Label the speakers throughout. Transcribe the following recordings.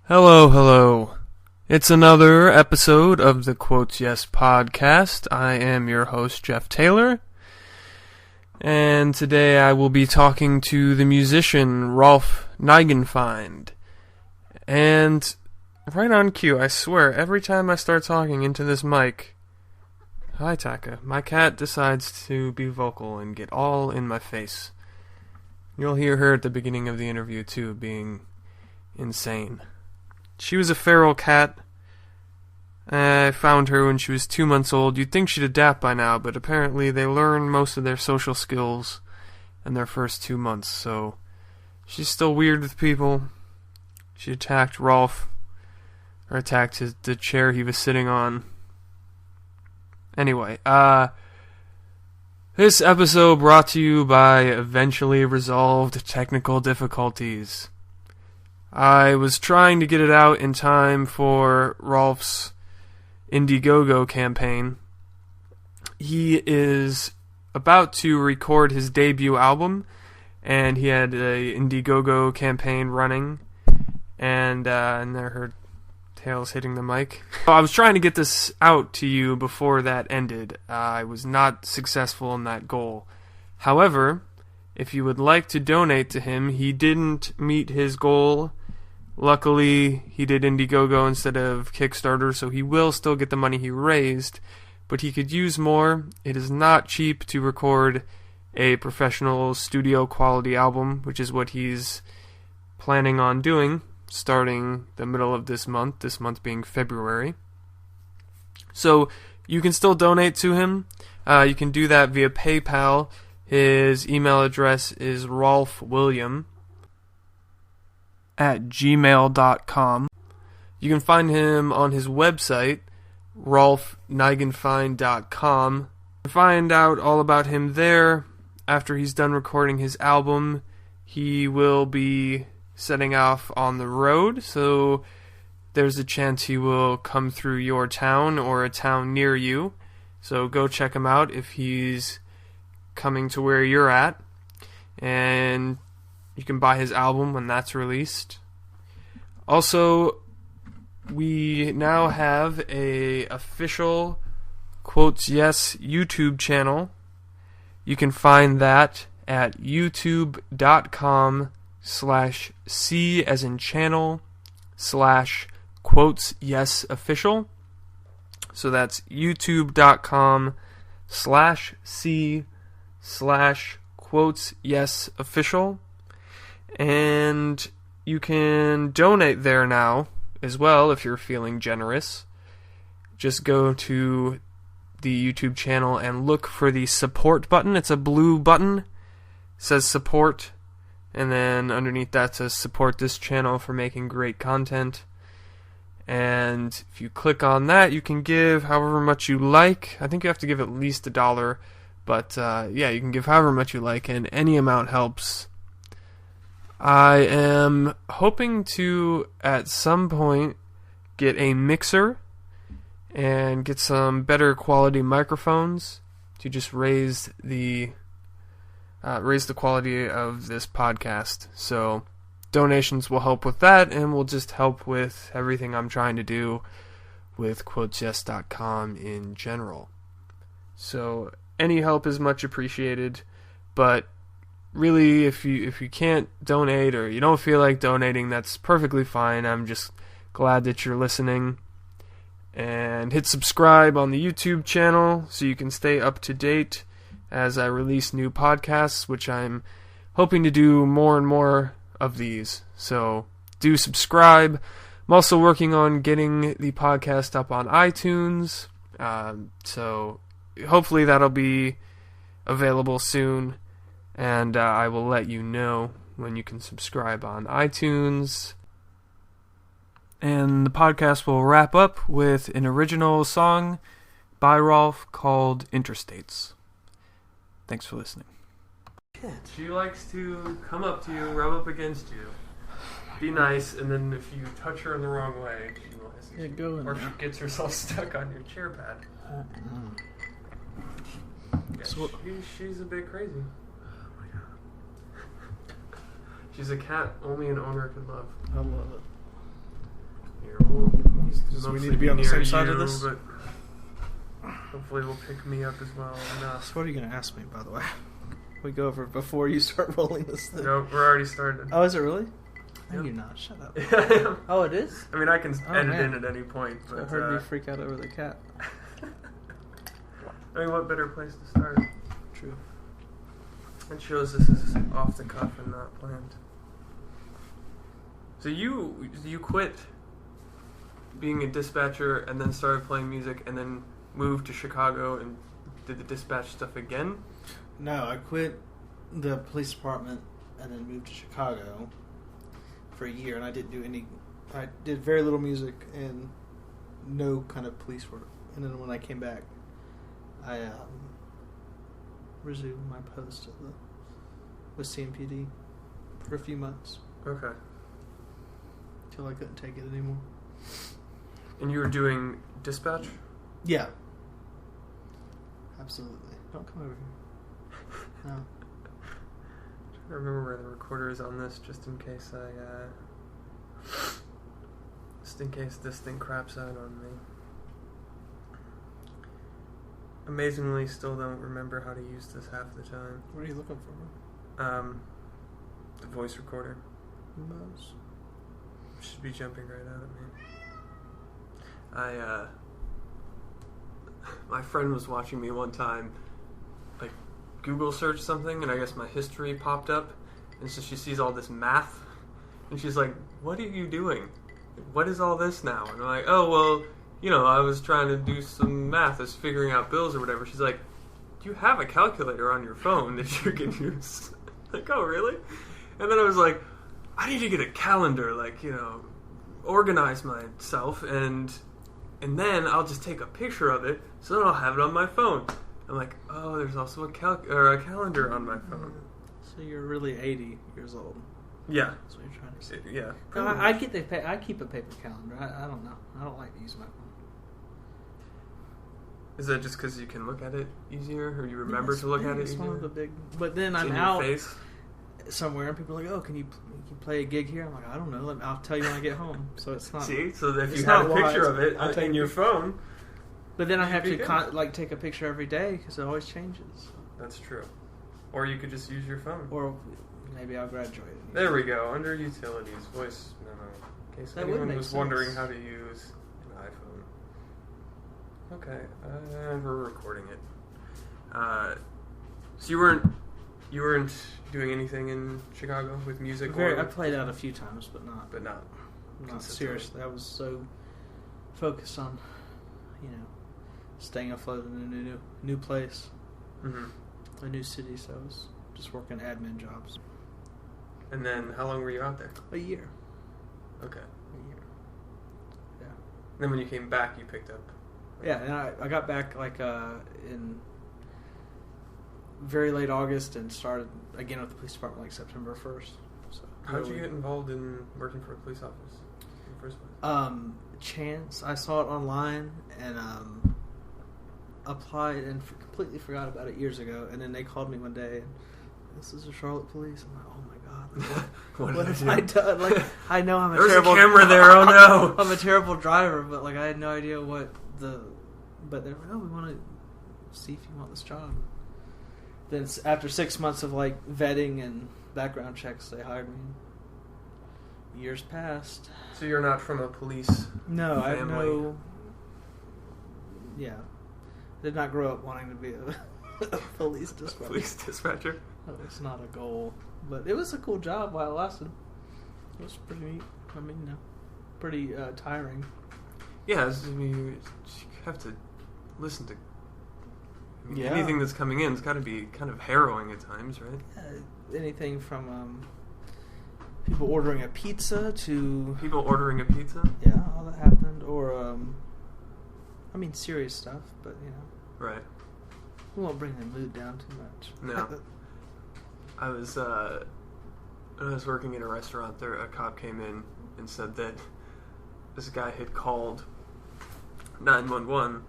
Speaker 1: Hello, hello. It's another episode of the Quotes Yes podcast. I am your host, Jeff Taylor. And today I will be talking to the musician, Rolfe Neigenfind. And right on cue, I swear, every time I start talking into this mic, hi Taka, my cat decides to be vocal and get all in my face. You'll hear her at the beginning of the interview too, being insane. She was a feral cat. I found her when she was 2 months old. You'd think she'd adapt by now, but apparently they learn most of their social skills in their first 2 months, so she's still weird with people. She attacked Rolfe, or attacked the chair he was sitting on. Anyway, this episode brought to you by eventually resolved technical difficulties. I was trying to get it out in time for Rolfe's Indiegogo campaign. He is about to record his debut album, and he had a Indiegogo campaign running, and I heard tails hitting the mic. I was trying to get this out to you before that ended. I was not successful in that goal. However, if you would like to donate to him, he didn't meet his goal. Luckily, he did Indiegogo instead of Kickstarter, so he will still get the money he raised, but he could use more. It is not cheap to record a professional studio quality album, which is what he's planning on doing starting the middle of this month being February. So you can still donate to him. You can do that via PayPal. His email address is rolfewilliam@gmail.com. You can find him on his website, rolfeneigenfind.com. Find out all about him there. After he's done recording his album, he will be setting off on the road, so there's a chance he will come through your town or a town near you. So go check him out if he's coming to where you're at. And you can buy his album when that's released. Also, we now have a official Quotes Yes YouTube channel. You can find that at youtube.com/C as in channel /Quotes Yes Official. So that's youtube.com/C/Quotes Yes Official. And you can donate there now as well if you're feeling generous. Just go to the YouTube channel and look for the support button. It's a blue button. It says support. And then underneath that says support this channel for making great content. And if you click on that, you can give however much you like. I think you have to give at least $1. But yeah, you can give however much you like, and any amount helps. I am hoping to, at some point, get a mixer and get some better quality microphones to just raise the quality of this podcast. So donations will help with that, and will just help with everything I'm trying to do with quotesyes.com in general. So any help is much appreciated, but really, if you can't donate or you don't feel like donating, that's perfectly fine. I'm just glad that you're listening. And hit subscribe on the YouTube channel so you can stay up to date as I release new podcasts, which I'm hoping to do more and more of these. So do subscribe. I'm also working on getting the podcast up on iTunes. So hopefully that'll be available soon. And I will let you know when you can subscribe on iTunes. And the podcast will wrap up with an original song by Rolfe called Interstates. Thanks for listening. She likes to come up to you, rub up against you, be nice, and then if you touch her in the wrong way, she will hiss at you. Or she gets herself stuck on your chair pad. Yeah, she's a bit crazy. She's a cat only an owner could love.
Speaker 2: I love it.
Speaker 1: Here,
Speaker 2: Does we need to be on the same side of this?
Speaker 1: But hopefully will pick me up as well enough.
Speaker 2: So what are you going to ask me, by the way? We go over before you start rolling this thing.
Speaker 1: No, we're already started.
Speaker 2: Oh, is it really? No,
Speaker 1: Yep.
Speaker 2: you're not. Shut up.
Speaker 1: Yeah.
Speaker 2: Oh, it is?
Speaker 1: I mean, I can edit in at any point. But,
Speaker 2: I heard me freak out over the cat.
Speaker 1: I mean, what better place to start?
Speaker 2: True.
Speaker 1: It shows this is off the cuff and not planned. So you quit being a dispatcher and then started playing music and then moved to Chicago and did the dispatch stuff again?
Speaker 2: No, I quit the police department and then moved to Chicago for a year, and I didn't do any. I did very little music and no kind of police work. And then when I came back, I resumed my post with CMPD for a few months.
Speaker 1: Okay.
Speaker 2: Till I couldn't take it anymore.
Speaker 1: And you were doing dispatch?
Speaker 2: Yeah. Absolutely. Don't come over here. No.
Speaker 1: I remember where the recorder is on this, just in case this thing craps out on me. Amazingly, still don't remember how to use this half the time.
Speaker 2: What are you looking for?
Speaker 1: The voice recorder.
Speaker 2: Mouse.
Speaker 1: Should be jumping right out at me. My friend was watching me one time, like, Google search something, and I guess my history popped up, and so she sees all this math, and she's like, "What are you doing? What is all this now?" And I'm like, "Oh, well, you know, I was trying to do some math, I was figuring out bills or whatever." She's like, "Do you have a calculator on your phone that you can use?" Like, "Oh, really?" And then I was like, I need to get a calendar, like, you know, organize myself, and then I'll just take a picture of it, so then I'll have it on my phone. I'm like, oh, there's also a calendar on my phone.
Speaker 2: So you're really 80 years old.
Speaker 1: Yeah.
Speaker 2: That's what you're trying to say.
Speaker 1: Yeah.
Speaker 2: No, I keep a paper calendar. I don't know. I don't like to use my phone.
Speaker 1: Is that just because you can look at it easier, or you remember to look at it
Speaker 2: It's
Speaker 1: easier?
Speaker 2: one of the big. But then
Speaker 1: It's
Speaker 2: I'm
Speaker 1: in
Speaker 2: out
Speaker 1: your face?
Speaker 2: somewhere, and people are like, "Oh, can you play a gig here?" I'm like, "I don't know. I'll tell you when I get home." So it's not.
Speaker 1: See, so if
Speaker 2: it's
Speaker 1: you had a
Speaker 2: not
Speaker 1: picture
Speaker 2: wise.
Speaker 1: of
Speaker 2: I'll
Speaker 1: it
Speaker 2: take
Speaker 1: in your phone,
Speaker 2: But then I have
Speaker 1: You'd be
Speaker 2: to take a picture every day because it always changes.
Speaker 1: that's true. Or you could just use your phone.
Speaker 2: Or maybe I'll graduate.
Speaker 1: There we go. Under utilities, voice memo. In case
Speaker 2: That would
Speaker 1: anyone
Speaker 2: make
Speaker 1: was
Speaker 2: sense.
Speaker 1: wondering how to use an iPhone. Okay, we're recording it. So you weren't doing anything in Chicago with music?
Speaker 2: I played out a few times, but not
Speaker 1: consistently.
Speaker 2: seriously. I was so focused on, staying afloat in a new place, a new city. So I was just working admin jobs.
Speaker 1: And then, how long were you out there?
Speaker 2: A year.
Speaker 1: Okay.
Speaker 2: A year. Yeah.
Speaker 1: Then when you came back, you picked up.
Speaker 2: Yeah, and I got back in very late August and started again with the police department like September 1st. So
Speaker 1: how did you get involved in working for a police office in the first place?
Speaker 2: Chance. I saw it online and applied and completely forgot about it years ago. And then they called me one day. And, this is the Charlotte Police. I'm like, oh my god, what have I done? Like, I know I'm a
Speaker 1: There's
Speaker 2: terrible.
Speaker 1: a camera there. Oh no,
Speaker 2: I'm a terrible driver, but like I had no idea what the. But they're like, oh, we want to see if you want this job. Then after 6 months of like vetting and background checks, they hired me. Years passed.
Speaker 1: So you're not from a police
Speaker 2: No,
Speaker 1: family?
Speaker 2: I have no. Yeah, did not grow up wanting to be a police dispatcher.
Speaker 1: Police dispatcher.
Speaker 2: That was not a goal, but it was a cool job while it lasted. It was pretty neat. I mean, pretty tiring.
Speaker 1: Yeah, you have to listen to. Anything that's coming in has got to be kind of harrowing at times, right?
Speaker 2: Anything from people ordering a pizza to
Speaker 1: people ordering a pizza.
Speaker 2: Yeah, all that happened. Or serious stuff, but
Speaker 1: Right.
Speaker 2: we won't bring the mood down too much.
Speaker 1: No. I was when I was working in a restaurant, a cop came in and said that this guy had called 911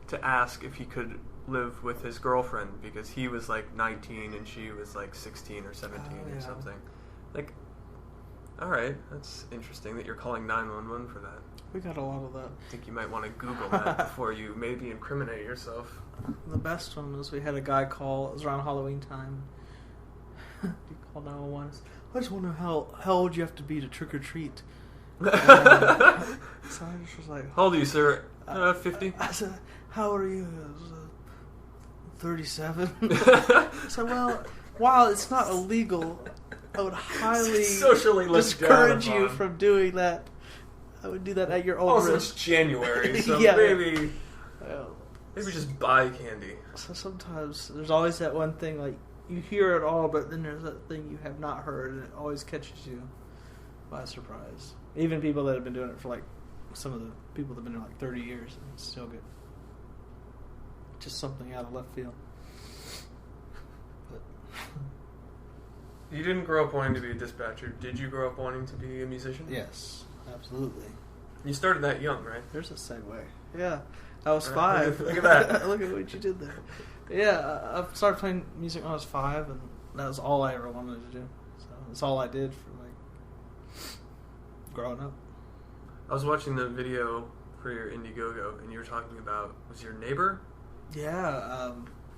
Speaker 1: to ask if he could live with his girlfriend because he was like 19 and she was like 16 or 17 or something. Like, All right, that's interesting that you're calling 911 for that.
Speaker 2: We got a lot of that.
Speaker 1: I think you might want to Google that before you maybe incriminate yourself.
Speaker 2: The best one was we had a guy call. It was around Halloween time. He called 911. I just want to know how old you have to be to trick or treat. So I just was like,
Speaker 1: "How old are you, sir?" 50.
Speaker 2: I said, "How old are you?" I was 37. I said, "Well, while it's not illegal, I would highly
Speaker 1: socially
Speaker 2: discourage you from doing that. I would do that at your own
Speaker 1: also,
Speaker 2: risk."
Speaker 1: it's January, so
Speaker 2: Yeah.
Speaker 1: maybe
Speaker 2: Well,
Speaker 1: just buy candy.
Speaker 2: so sometimes there's always that one thing, like, you hear it all, but then there's that thing you have not heard, and it always catches you by surprise. Even people that have been doing it for, like, some of the people that have been doing it, like, 30 years, and it's still good. Just something out of left field. But
Speaker 1: You didn't grow up wanting to be a dispatcher. Did you grow up wanting to be a musician?
Speaker 2: yes, absolutely.
Speaker 1: You started that young, right?
Speaker 2: There's a segue. Yeah, I was
Speaker 1: All
Speaker 2: 5.
Speaker 1: right, look at that.
Speaker 2: Look at what you did there. Yeah, I started playing music when I was 5, and that was all I ever wanted to do. So that's all I did for, like, growing up.
Speaker 1: I was watching the video for your Indiegogo, and you were talking about, was your neighbor?
Speaker 2: Yeah,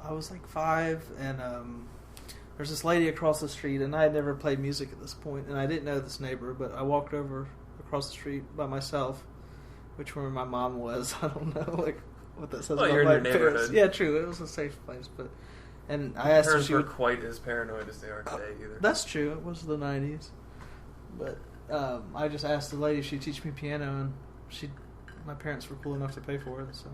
Speaker 2: I was like 5, and there's this lady across the street, and I had never played music at this point, and I didn't know this neighbor, but I walked over across the street by myself, which where my mom was. I don't know, like, what that says
Speaker 1: Well,
Speaker 2: about
Speaker 1: you're in
Speaker 2: my
Speaker 1: your neighborhood.
Speaker 2: parents. Yeah, true. It was a safe place, and I asked if
Speaker 1: Parents
Speaker 2: she
Speaker 1: weren't
Speaker 2: would.
Speaker 1: quite as paranoid as they are today, either.
Speaker 2: That's true. It was the 90s, but I just asked the lady if she'd teach me piano, and my parents were cool enough to pay for it. So.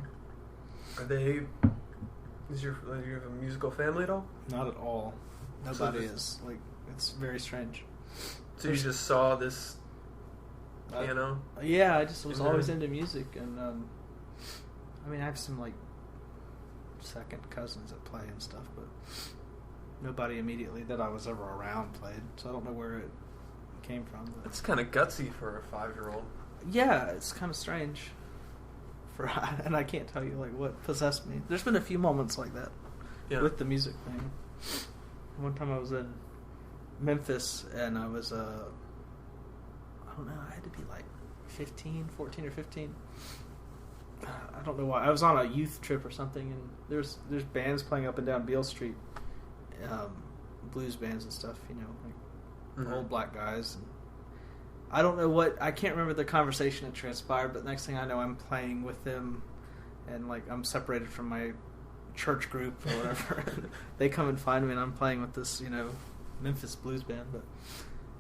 Speaker 1: Are they? Do you have a musical family at all?
Speaker 2: Not at all. Nobody is. Like, it's very strange.
Speaker 1: So you just saw this piano?
Speaker 2: Yeah, I just was always into music, and I mean, I have some, like, second cousins that play and stuff, but nobody immediately that I was ever around played, so I don't know where it came from. But
Speaker 1: That's kind of gutsy for a 5-year-old.
Speaker 2: yeah, it's kind of strange. And I can't tell you, like, what possessed me. There's been a few moments like that with the music thing. One time I was in Memphis, and I was, I don't know, I had to be like 14 or 15. I don't know why. I was on a youth trip or something, and there's bands playing up and down Beale Street, blues bands and stuff, you know, like old black guys. And I don't know what, I can't remember the conversation that transpired, but next thing I know, I'm playing with them, and, like, I'm separated from my church group or whatever. They come and find me, and I'm playing with this, you know, Memphis blues band. But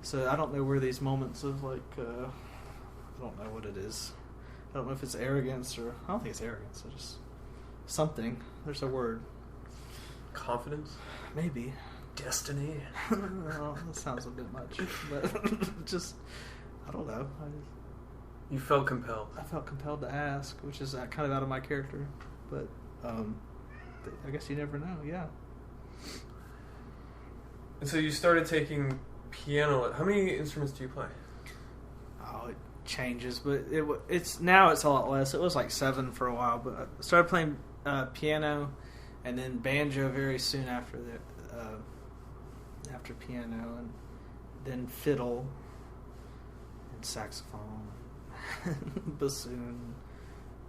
Speaker 2: so I don't know where these moments of, like, I don't know what it is. I don't know if it's arrogance, or I don't think it's arrogance. It's just something. There's a word.
Speaker 1: Confidence?
Speaker 2: Maybe.
Speaker 1: Destiny?
Speaker 2: Well, that sounds a bit much, but just, I don't know.
Speaker 1: You felt compelled.
Speaker 2: I felt compelled to ask, which is kind of out of my character, but I guess you never know. Yeah.
Speaker 1: And so you started taking piano. How many instruments do you play?
Speaker 2: Oh, it changes, but it's now it's a lot less. It was like 7 for a while, but I started playing piano, and then banjo very soon after that. After piano, and then fiddle, and saxophone, and bassoon,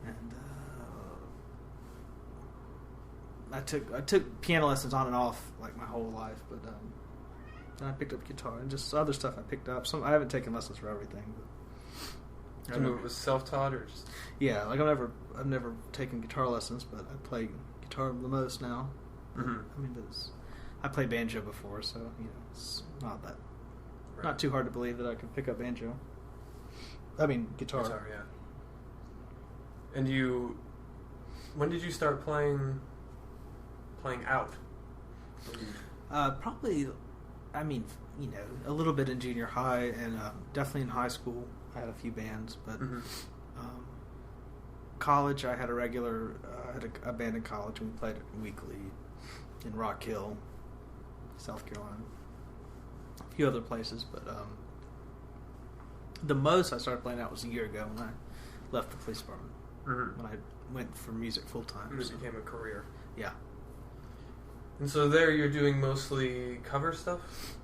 Speaker 2: and I took piano lessons on and off, like, my whole life, but then I picked up guitar and just other stuff I picked up. I haven't taken lessons for everything. But
Speaker 1: Do you know it was self-taught or just?
Speaker 2: Yeah, like I've never taken guitar lessons, but I play guitar the most now.
Speaker 1: Mm-hmm.
Speaker 2: I mean, I played banjo before, so, you know, it's not too hard to believe that I could pick up banjo. I mean, guitar.
Speaker 1: Guitar, yeah. And when did you start playing out?
Speaker 2: Probably, I mean, you know, a little bit in junior high, and definitely in high school. I had a few bands, but college, I had a band in college, and we played it weekly in Rock Hill, South Carolina, a few other places, but the most I started playing out was a year ago when I left the police department, when I went for music full time.
Speaker 1: It became a career.
Speaker 2: Yeah.
Speaker 1: And so there you're doing mostly cover stuff?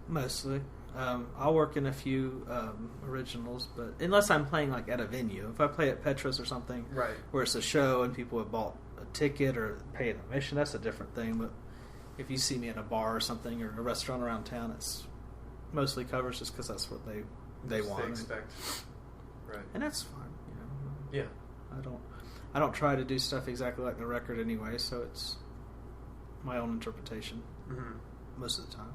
Speaker 2: Mostly. I'll work in a few originals, but unless I'm playing like at a venue. If I play at Petros or something,
Speaker 1: Right.
Speaker 2: where it's a show and people have bought a ticket or paid admission, that's a different thing. But if you see me at a bar or something or a restaurant around town, it's mostly covers just because that's what they want.
Speaker 1: They expect. Right.
Speaker 2: And that's fine. You know.
Speaker 1: Yeah.
Speaker 2: I don't try to do stuff exactly like the record anyway, so it's my own interpretation
Speaker 1: Mm-hmm.
Speaker 2: most of the time,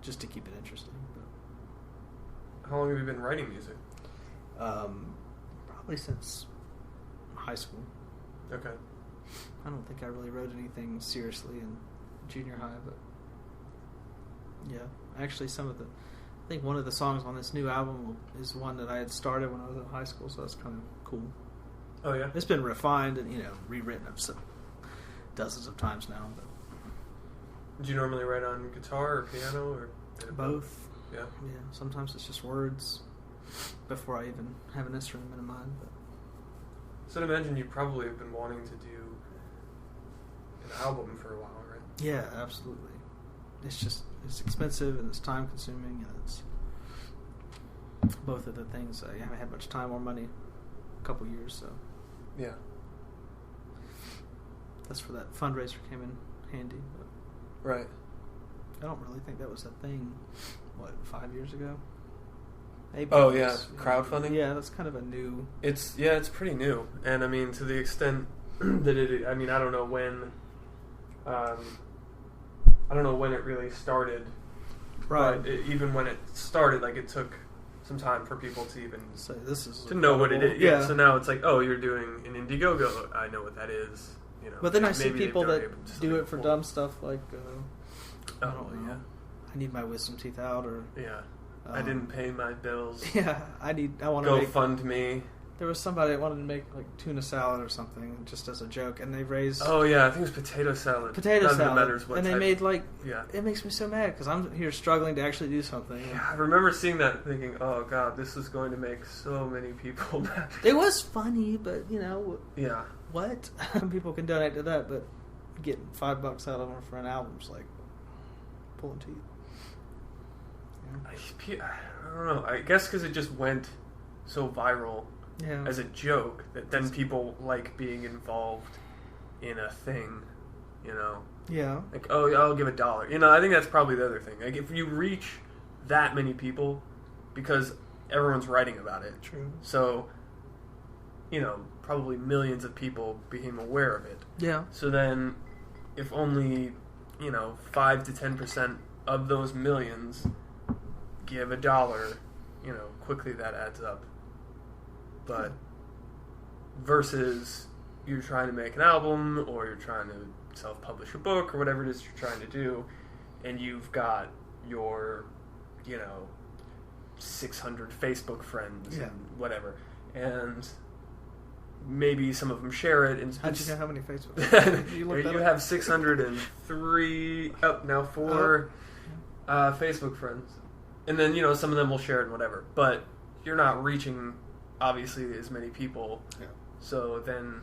Speaker 2: just to keep it interesting. But,
Speaker 1: How long have you been writing music?
Speaker 2: probably since high school.
Speaker 1: Okay.
Speaker 2: I don't think I really wrote anything seriously in junior high, but yeah, actually I think one of the songs on this new album is one that I had started when I was in high school, so that's kind of cool.
Speaker 1: Oh yeah.
Speaker 2: It's been refined and rewritten dozens of times now, but
Speaker 1: Do you normally write on guitar or piano or
Speaker 2: both?
Speaker 1: Yeah.
Speaker 2: Yeah, sometimes it's just words before I even have an instrument in mind. But
Speaker 1: So I'd imagine you probably have been wanting to do an album for a while, right?
Speaker 2: yeah, absolutely. It's expensive and it's time consuming, and it's both of the things. I haven't had much time or money a couple years, so
Speaker 1: Yeah.
Speaker 2: that's where that fundraiser came in handy. But
Speaker 1: Right.
Speaker 2: I don't really think that was a thing. 5 years ago? Maybe.
Speaker 1: Oh yeah, crowdfunding.
Speaker 2: Yeah, that's kind of a new.
Speaker 1: It's pretty new, and I mean to the extent that I mean I don't know when, it really started.
Speaker 2: Right.
Speaker 1: But even when it started, like it took some time for people to even
Speaker 2: So this is
Speaker 1: to know what it is.
Speaker 2: Yeah.
Speaker 1: So now it's like, oh, you're doing an Indiegogo. I know what that is.
Speaker 2: But then I see
Speaker 1: maybe they've
Speaker 2: people that
Speaker 1: donated
Speaker 2: do
Speaker 1: something
Speaker 2: it for
Speaker 1: cool.
Speaker 2: dumb stuff like, I
Speaker 1: Oh
Speaker 2: don't know,
Speaker 1: yeah.
Speaker 2: I need my wisdom teeth out, or
Speaker 1: Yeah. I didn't pay my bills.
Speaker 2: Yeah, I want to
Speaker 1: Go
Speaker 2: make.
Speaker 1: fund me.
Speaker 2: There was somebody that wanted to make like tuna salad or something just as a joke, and they raised
Speaker 1: Oh yeah, I think it was potato salad.
Speaker 2: potato
Speaker 1: None of it
Speaker 2: salad,
Speaker 1: matters what
Speaker 2: and they
Speaker 1: type.
Speaker 2: made like.
Speaker 1: Yeah.
Speaker 2: It makes me so mad because I'm here struggling to actually do something.
Speaker 1: Yeah, I remember seeing that, thinking, "Oh God, this is going to make so many people mad."
Speaker 2: It was funny, but
Speaker 1: Yeah.
Speaker 2: what? People can donate to that, but getting $5 out of them for an album's like pulling teeth.
Speaker 1: I don't know. I guess because it just went so viral
Speaker 2: Yeah.
Speaker 1: as a joke that then people like being involved in a thing,
Speaker 2: Yeah.
Speaker 1: Like, oh, I'll give $1. I think that's probably the other thing. Like, if you reach that many people, because everyone's writing about it,
Speaker 2: True.
Speaker 1: so, probably millions of people became aware of it.
Speaker 2: Yeah.
Speaker 1: So then, if only, 5 to 10% of those millions give $1, quickly that adds up. But versus you're trying to make an album, or you're trying to self-publish a book, or whatever it is you're trying to do, and you've got your, 600 Facebook friends and whatever, and maybe some of them share it. And
Speaker 2: how'd you know how many Facebook?
Speaker 1: you have 603, now 4 Facebook friends. And then, some of them will share it and whatever. But you're not reaching, obviously, as many people.
Speaker 2: Yeah.
Speaker 1: So then,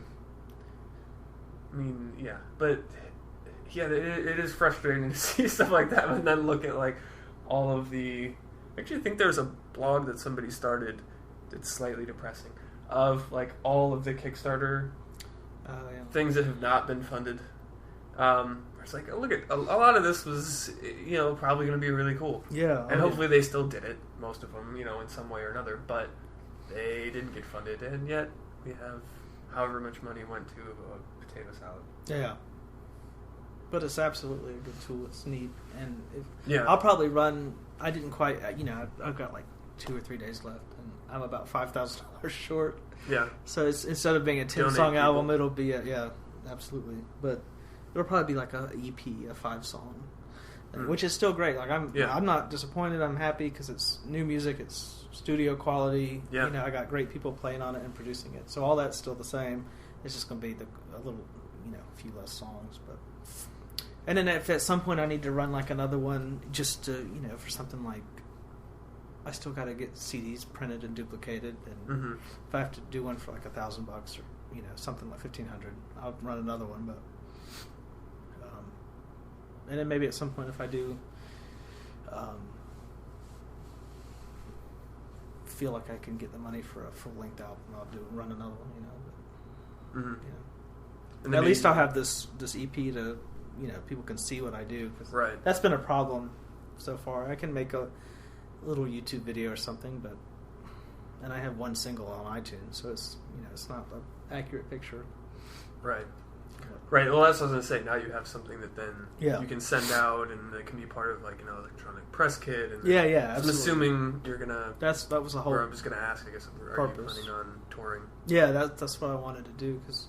Speaker 1: yeah. But, yeah, it is frustrating to see stuff like that and then look at, like, all of the... I actually think there's a blog that somebody started that's slightly depressing of, like, all of the Kickstarter things that have not been funded. It's like, look at a lot of this was, probably going to be really cool.
Speaker 2: Yeah.
Speaker 1: And hopefully they still did it, most of them, in some way or another. But they didn't get funded, and yet we have however much money went to a potato salad.
Speaker 2: Yeah. But it's absolutely a good tool. It's neat, and
Speaker 1: Yeah.
Speaker 2: I'll probably run. I didn't quite. I've got like 2 or 3 days left, and I'm about $5,000 short.
Speaker 1: Yeah.
Speaker 2: So it's, instead of being a 10-song album, it'll be absolutely. But it'll probably be like a EP, a 5-song, which is still great. Like I'm not disappointed. I'm happy because it's new music. It's studio quality.
Speaker 1: Yeah.
Speaker 2: I got great people playing on it and producing it. So all that's still the same. It's just going to be a little, a few less songs, but. And then if at some point I need to run like another one just to, for something like, I still got to get CDs printed and duplicated. And if I have to do one for like $1,000 or, something like $1,500, I'll run another one. But, and then maybe at some point if I do feel like I can get the money for a full-length album, I'll run another one, But,
Speaker 1: And
Speaker 2: at least I'll have this EP to, people can see what I do. 'Cause
Speaker 1: right.
Speaker 2: that's been a problem so far. I can make a little YouTube video or something, and I have one single on iTunes, so it's it's not an accurate picture.
Speaker 1: Right. Right. Well, that's what I was going to say. Now you have something that then you can send out, and it can be part of like an electronic press kit. And
Speaker 2: yeah.
Speaker 1: I'm assuming you're gonna.
Speaker 2: That was the whole.
Speaker 1: Or I'm just going to ask. I guess are you planning on touring?
Speaker 2: Yeah, that's what I wanted to do because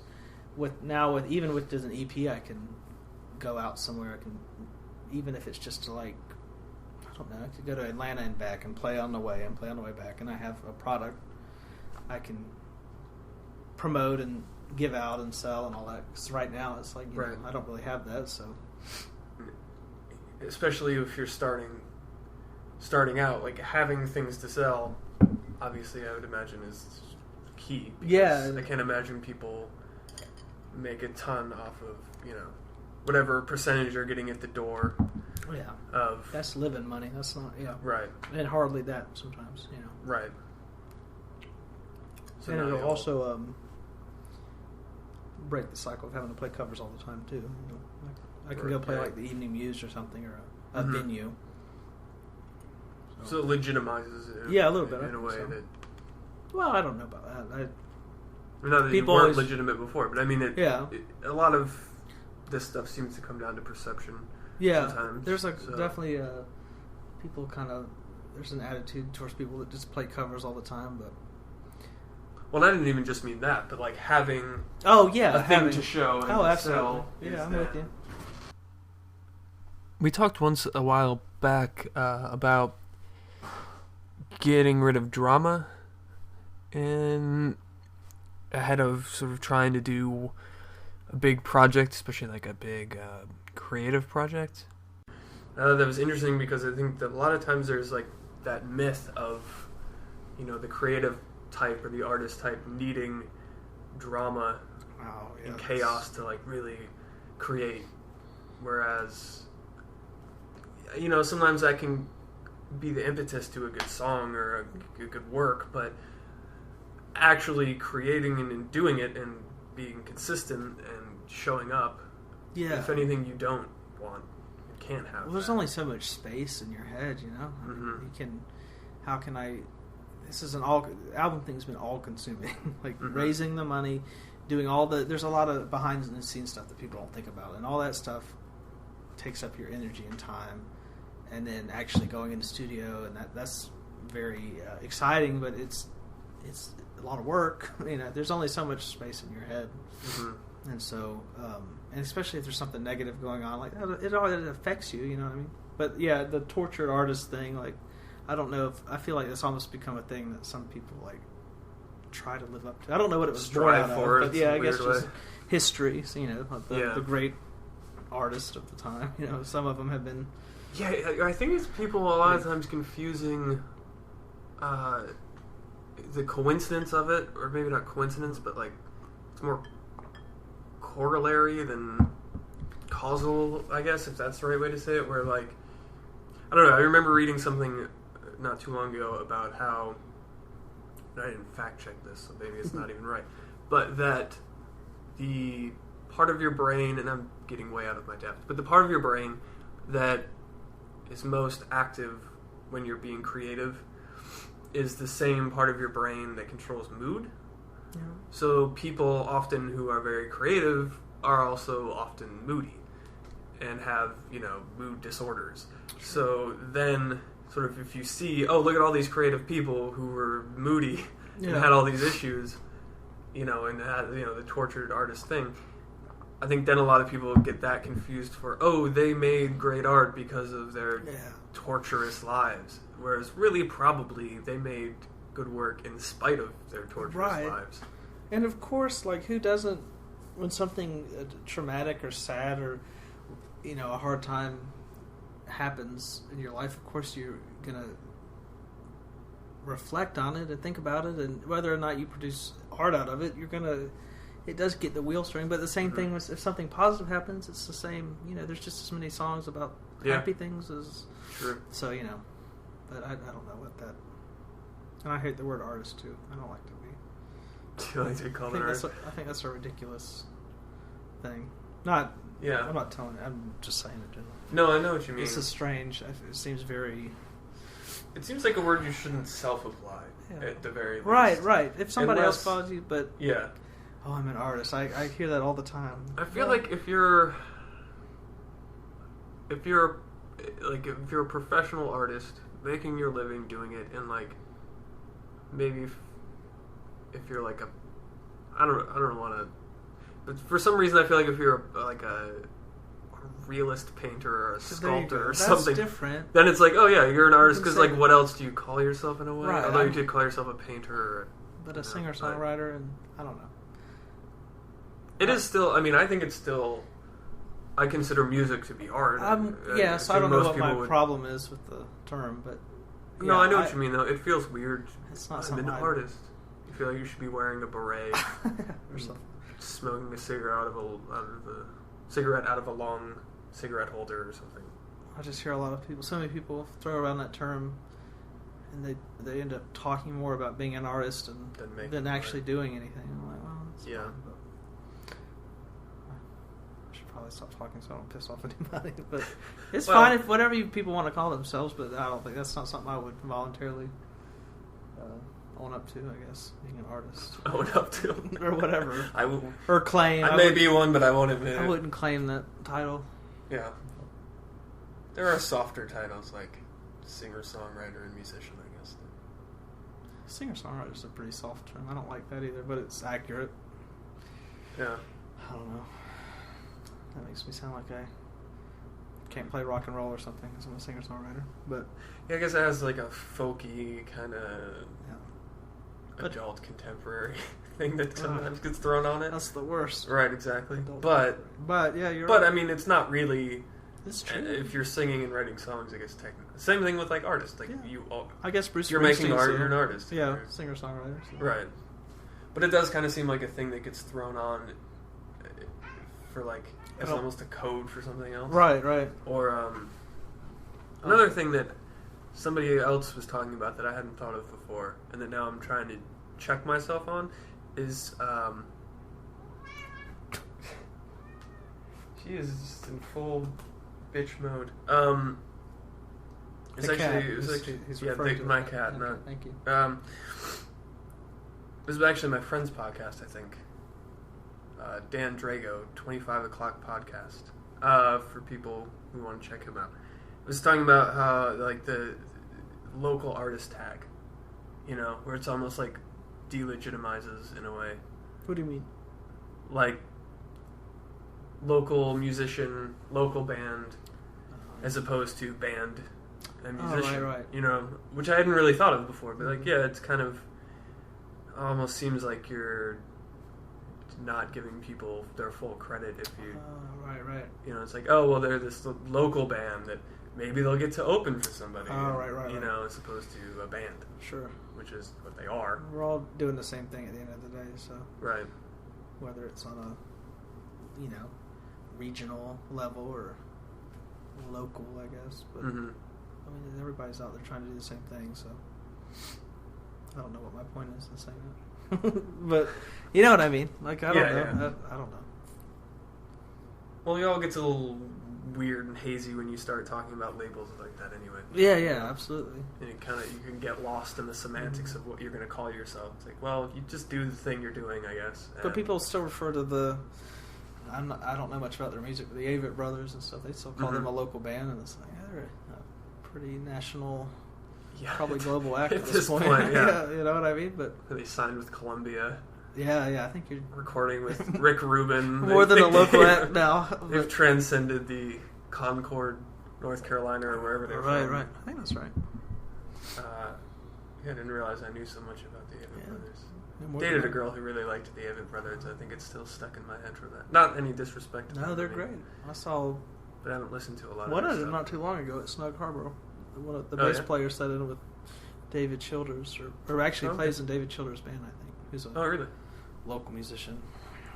Speaker 2: even with an EP, I can go out somewhere. I can, even if it's just to like, I don't know, I could go to Atlanta and back and play on the way back, and I have a product I can promote and give out and sell and all that. Because right now it's like I don't really have that, so
Speaker 1: especially if you're starting out, like having things to sell, obviously I would imagine is key.
Speaker 2: Yeah,
Speaker 1: I can't imagine people make a ton off of whatever percentage they're getting at the door.
Speaker 2: Yeah,
Speaker 1: of
Speaker 2: that's living money. That's not
Speaker 1: right,
Speaker 2: and hardly that sometimes.
Speaker 1: Right. So
Speaker 2: and it'll also break the cycle of having to play covers all the time too. I can go play like the Evening Muse or something, or a venue.
Speaker 1: So it legitimizes it.
Speaker 2: Yeah, a little bit
Speaker 1: in a way that.
Speaker 2: Well, I don't know about that.
Speaker 1: Not that people weren't legitimate before, but I mean, a lot of this stuff seems to come down to perception.
Speaker 2: Yeah,
Speaker 1: sometimes.
Speaker 2: There's definitely people kind of. There's an attitude towards people that just play covers all the time, but.
Speaker 1: Well, I didn't even just mean that, but like having
Speaker 2: a
Speaker 1: thing to show and
Speaker 2: absolutely.
Speaker 1: sell.
Speaker 2: Yeah, I'm with you.
Speaker 1: We talked once a while back about getting rid of drama and ahead of sort of trying to do a big project, especially like a big creative project. That was interesting because I think that a lot of times there's like that myth of the creative type or the artist type needing drama and chaos to like really create, whereas sometimes that can be the impetus to a good song or a good work, but actually creating and doing it and being consistent and showing up, if anything, you don't want, you can't have.
Speaker 2: Well, there's only so much space in your head, I mean, you can. How can I? This is album thing's been all consuming. Like raising the money, doing all there's a lot of behind the scenes stuff that people don't think about, and all that stuff takes up your energy and time, and then actually going into the studio, and that's very exciting, but it's a lot of work. There's only so much space in your head, and so and especially if there's something negative going on, like it affects you. You know what I mean? But yeah, the tortured artist thing, like. I don't know if I feel like it's almost become a thing that some people like try to live up to. I don't know what it was born out of, but yeah, I guess just history. So, like the great artists of the time. Some of them have been.
Speaker 1: Yeah, I think it's people a lot of times confusing the coincidence of it, or maybe not coincidence, but like it's more corollary than causal, I guess, if that's the right way to say it. Where like I don't know. I remember reading something not too long ago about how, and I didn't fact check this, so maybe it's not even right, but that the part of your brain, and I'm getting way out of my depth, but the part of your brain that is most active when you're being creative is the same part of your brain that controls mood. Yeah. So people often who are very creative are also often moody and have, mood disorders. So then sort of if you see, look at all these creative people who were moody and had all these issues, and had, the tortured artist thing, I think then a lot of people get that confused for, they made great art because of their torturous lives. Whereas really probably they made good work in spite of their torturous lives.
Speaker 2: And of course, like who doesn't, when something traumatic or sad or, a hard time happens in your life, of course you're going to reflect on it and think about it, and whether or not you produce art out of it, you're going to, it does get the wheels turning. But the same thing was if something positive happens, it's the same. You know, there's just as many songs about happy things as.
Speaker 1: True.
Speaker 2: So you know, but I don't know what that. And I hate the word artist too. I don't like to be.
Speaker 1: Do you like to be called an artist?
Speaker 2: I think that's a ridiculous thing. Not.
Speaker 1: Yeah.
Speaker 2: I'm not telling. I'm just saying it generally.
Speaker 1: No, I know what you mean.
Speaker 2: This is strange. It seems very.
Speaker 1: It seems like a word you shouldn't self-apply at the very least.
Speaker 2: Right. If somebody else follows you, but
Speaker 1: yeah.
Speaker 2: Oh, I'm an artist. I hear that all the time.
Speaker 1: I feel like if you're a professional artist making your living doing it, and like maybe if you're like a I don't want to, but for some reason I feel like if you're a realist painter or a sculptor or something,
Speaker 2: that's different.
Speaker 1: Then it's like, oh yeah, you're an artist, because like what else do you call yourself in a way?
Speaker 2: Right,
Speaker 1: Although you could call yourself a painter or
Speaker 2: but a singer-songwriter, and I don't know.
Speaker 1: It is still, I mean, I think it's still, I consider music to be art.
Speaker 2: So I don't know what my problem is with the term, but
Speaker 1: yeah, no, I know what you mean though. It feels weird.
Speaker 2: It's not
Speaker 1: I'm an artist. You feel like you should be wearing a beret
Speaker 2: or something,
Speaker 1: smoking a cigarette out of a long cigarette holder or something.
Speaker 2: I just hear so many people throw around that term, and they end up talking more about being an artist than actually doing anything. I'm like, well, that's fine, but I should probably stop talking so I don't piss off anybody. But it's fine if whatever people want to call themselves, but I don't think that's not something I would voluntarily own up to, I guess, being an artist.
Speaker 1: Own up to?
Speaker 2: Or whatever.
Speaker 1: Or
Speaker 2: claim.
Speaker 1: I may be one, but I won't admit it.
Speaker 2: I wouldn't claim that title.
Speaker 1: Yeah. There are softer titles like singer-songwriter and musician, I guess.
Speaker 2: Singer-songwriter is a pretty soft term. I don't like that either, but it's accurate.
Speaker 1: Yeah.
Speaker 2: I don't know. That makes me sound like I can't play rock and roll or something because I'm a singer-songwriter. But
Speaker 1: yeah, I guess it has like a folky kind of adult contemporary thing that sometimes gets thrown on it.
Speaker 2: That's the worst.
Speaker 1: Right, exactly. But yeah, you're right. I mean, it's not really.
Speaker 2: It's true.
Speaker 1: If you're singing and writing songs, I guess technically. Same thing with like artists. Like
Speaker 2: I guess Bruce.
Speaker 1: You're making art. You're an artist.
Speaker 2: Yeah, singer-songwriter. So.
Speaker 1: Right. But it does kind of seem like a thing that gets thrown on for like as almost a code for something else.
Speaker 2: Right.
Speaker 1: Or another thing that somebody else was talking about that I hadn't thought of before, and that now I'm trying to check myself on, is she is just in full bitch mode. It's actually my cat.
Speaker 2: Okay,
Speaker 1: not,
Speaker 2: thank you.
Speaker 1: This is actually my friend's podcast, I think. Dan Drago, 25 O'Clock Podcast. For people who want to check him out. I was talking about how like the local artist tag, where it's almost like delegitimizes in a way.
Speaker 2: What do you mean?
Speaker 1: Like local musician, local band, as opposed to band and musician.
Speaker 2: Right.
Speaker 1: Which I hadn't really thought of before. But like, yeah, it's kind of almost seems like you're not giving people their full credit if you.
Speaker 2: Right.
Speaker 1: It's like, oh well, they're this local band that. Maybe they'll get to open for somebody.
Speaker 2: Right.
Speaker 1: As opposed to a band.
Speaker 2: Sure.
Speaker 1: Which is what they are.
Speaker 2: We're all doing the same thing at the end of the day, so.
Speaker 1: Right.
Speaker 2: Whether it's on a, regional level or local, I guess. But, I mean, everybody's out there trying to do the same thing, so. I don't know what my point is in saying that. But, you know what I mean? Like, I don't know.
Speaker 1: Yeah.
Speaker 2: I don't know.
Speaker 1: Well, it all gets a little weird and hazy when you start talking about labels like that anyway.
Speaker 2: Yeah, absolutely.
Speaker 1: And you can get lost in the semantics of what you're going to call yourself. It's like, well, you just do the thing you're doing, I guess.
Speaker 2: But people still refer to I don't know much about their music, but the Avett Brothers and stuff, they still call them a local band, and it's like, they're a pretty national, probably global act at this point.
Speaker 1: Yeah.
Speaker 2: You know what I mean? But
Speaker 1: they signed with Columbia.
Speaker 2: Yeah, I think you're
Speaker 1: recording with Rick Rubin.
Speaker 2: More than a local act now.
Speaker 1: They've transcended the Concord, North Carolina, or wherever they're from.
Speaker 2: Right. I think that's right.
Speaker 1: I didn't realize I knew so much about the Avett Brothers. Dated a girl who really liked the Avett Brothers. I think it's still stuck in my head from that. Not any disrespect to them.
Speaker 2: No, they're great. I saw...
Speaker 1: But I haven't listened to a lot
Speaker 2: one
Speaker 1: of
Speaker 2: them
Speaker 1: stuff.
Speaker 2: not too long ago at Snug Harbor. The bass player sat in with David Childers, or actually plays in David Childers' band, I think. Who's a
Speaker 1: really?
Speaker 2: local musician.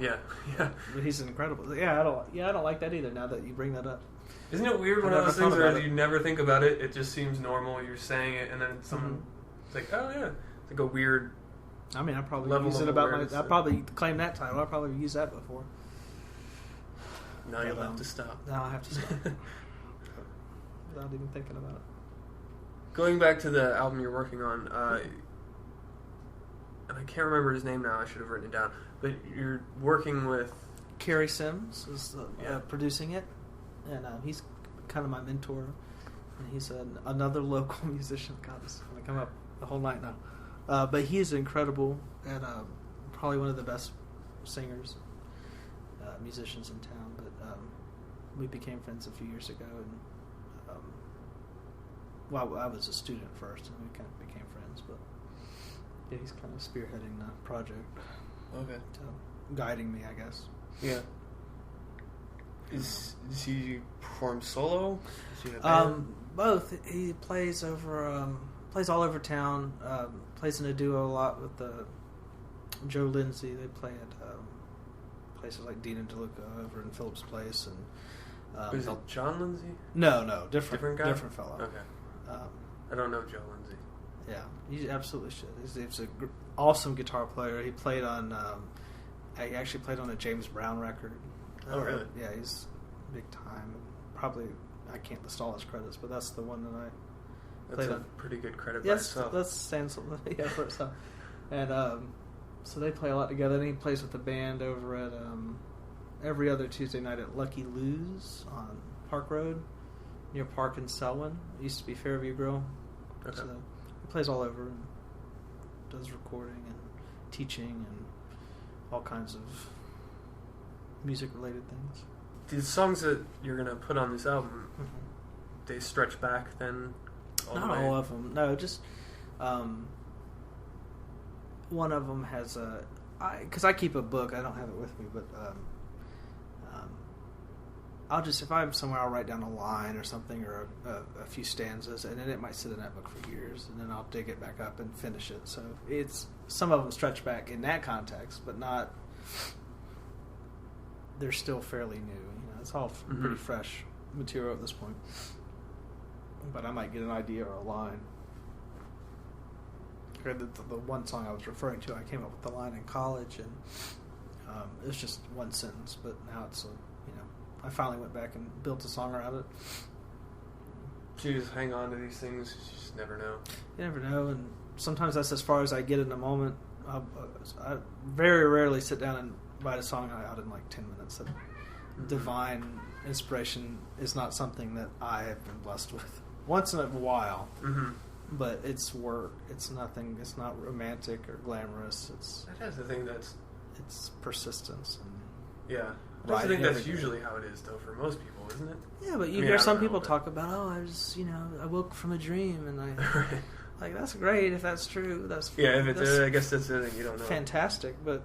Speaker 1: Yeah, yeah.
Speaker 2: But he's incredible. I don't like that either. Now that you bring that up,
Speaker 1: isn't it weird one of those things where you never think about it? It just seems normal. You're saying it, and then someone it's like, oh yeah, it's like a weird.
Speaker 2: I mean, I probably use it about my. I probably claim that title. I probably used that before.
Speaker 1: Now you'll have to stop.
Speaker 2: Now I have to stop. Without even thinking about it.
Speaker 1: Going back to the album you're working on, and I can't remember his name now. I should have written it down. But you're working with
Speaker 2: Kerry Sims is producing it, and he's kind of my mentor. And he's another local musician. God, this is going to come up the whole night now. But he is incredible and probably one of the best singers, musicians in town. But we became friends a few years ago, and I was a student first, and we kind of became friends. But yeah, he's kind of spearheading the project.
Speaker 1: Okay.
Speaker 2: So, guiding me, I guess.
Speaker 1: Yeah. Does he perform solo? Does he have a band?
Speaker 2: Both. He plays plays all over town. Plays in a duo a lot with Joe Lindsay. They play at places like Dean and DeLuca over in Phillips Place. And
Speaker 1: is it John Lindsay?
Speaker 2: No, different guy, different fellow.
Speaker 1: Okay. I don't know Joe Lindsay.
Speaker 2: Yeah, you absolutely should. He's an awesome guitar player. He played on. He actually played on a James Brown record.
Speaker 1: Oh, really?
Speaker 2: Yeah, he's big time. Probably I can't list all his credits, but that's the one that I played on.
Speaker 1: That's a pretty good credit by
Speaker 2: yes,
Speaker 1: itself.
Speaker 2: let's stand something for itself. And so they play a lot together. And he plays with the band over at every other Tuesday night at Lucky Lou's on Park Road near Park and Selwyn. It used to be Fairview Grill.
Speaker 1: Okay.
Speaker 2: So he plays all over and does recording and teaching and all kinds of music-related things.
Speaker 1: The songs that you're going to put on this album, they stretch back then?
Speaker 2: Not all of them. No, just one of them has a... Because I keep a book. I don't have it with me, but I'll just... If I'm somewhere, I'll write down a line or something or a few stanzas, and then it might sit in that book for years, and then I'll dig it back up and finish it. So it's... Some of them stretch back in that context, but not... They're still fairly new. It's all pretty fresh material at this point. But I might get an idea or a line. The one song I was referring to, I came up with the line in college, and it was just one sentence. But now it's I finally went back and built a song around it.
Speaker 1: So you just hang on to these things. You just never know. You
Speaker 2: never know, and sometimes that's as far as I get in the moment. I very rarely sit down and write a song out in like 10 minutes. Divine inspiration is not something that I have been blessed with. Once in a while, but it's work. It's nothing. It's not romantic or glamorous.
Speaker 1: That's the thing.
Speaker 2: It's persistence. And
Speaker 1: yeah, I think that's usually how it is, though, for most people, isn't it?
Speaker 2: Yeah, but you hear some people talk about, I was, I woke from a dream, and I like that's great if that's true. That's
Speaker 1: yeah. If it's, I guess that's the thing you don't know.
Speaker 2: Fantastic, but